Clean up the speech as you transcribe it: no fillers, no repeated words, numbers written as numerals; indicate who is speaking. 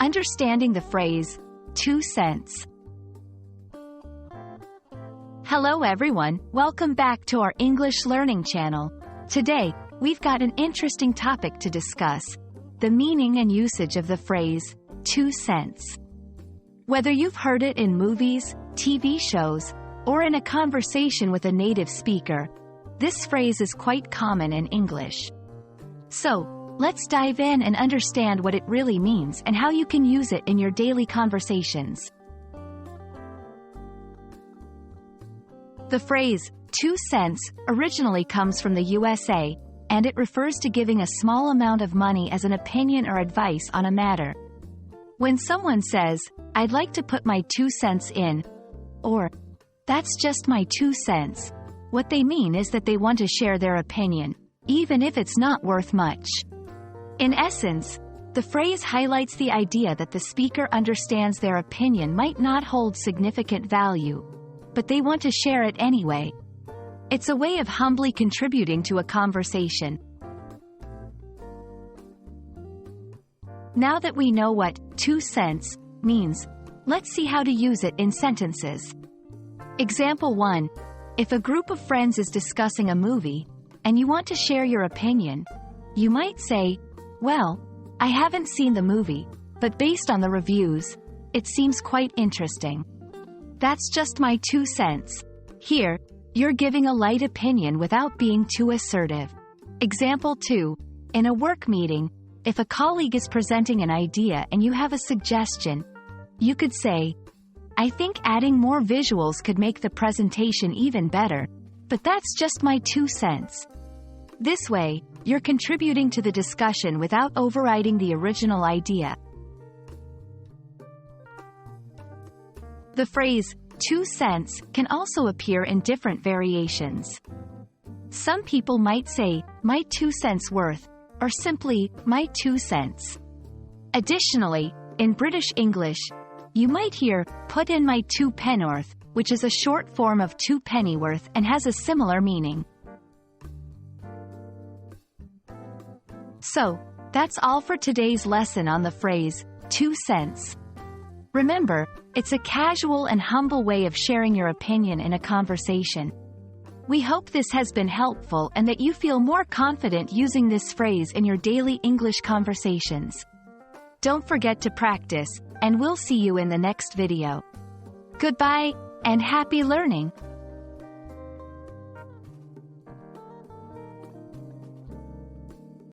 Speaker 1: Understanding the phrase, 2 cents. Hello everyone, welcome back to our English learning channel. Today, we've got an interesting topic to discuss: the meaning and usage of the phrase, 2 cents. Whether you've heard it in movies, TV shows, or in a conversation with a native speaker, this phrase is quite common in English. So, let's dive in and understand what it really means and how you can use it in your daily conversations. The phrase, 2 cents, originally comes from the USA, and it refers to giving a small amount of money as an opinion or advice on a matter. When someone says, "I'd like to put my 2 cents in," or, "That's just my 2 cents," what they mean is that they want to share their opinion, even if it's not worth much. In essence, the phrase highlights the idea that the speaker understands their opinion might not hold significant value, but they want to share it anyway. It's a way of humbly contributing to a conversation. Now that we know what 2 cents means, let's see how to use it in sentences. Example 1. If a group of friends is discussing a movie, and you want to share your opinion, you might say, "Well, I haven't seen the movie, but based on the reviews, it seems quite interesting. That's just my 2 cents. Here, you're giving a light opinion without being too assertive." Example 2. In a work meeting, if a colleague is presenting an idea and you have a suggestion, you could say, "I think adding more visuals could make the presentation even better, but that's just my 2 cents." This way, you're contributing to the discussion without overriding the original idea. The phrase, 2 cents, can also appear in different variations. Some people might say, "My 2 cents worth," or simply, "My 2 cents." Additionally, in British English, you might hear, "Put in my 2 pennorth," which is a short form of 2 pennyworth and has a similar meaning. So, that's all for today's lesson on the phrase, 2 cents. Remember, it's a casual and humble way of sharing your opinion in a conversation. We hope this has been helpful and that you feel more confident using this phrase in your daily English conversations. Don't forget to practice, and we'll see you in the next video. Goodbye, and happy learning!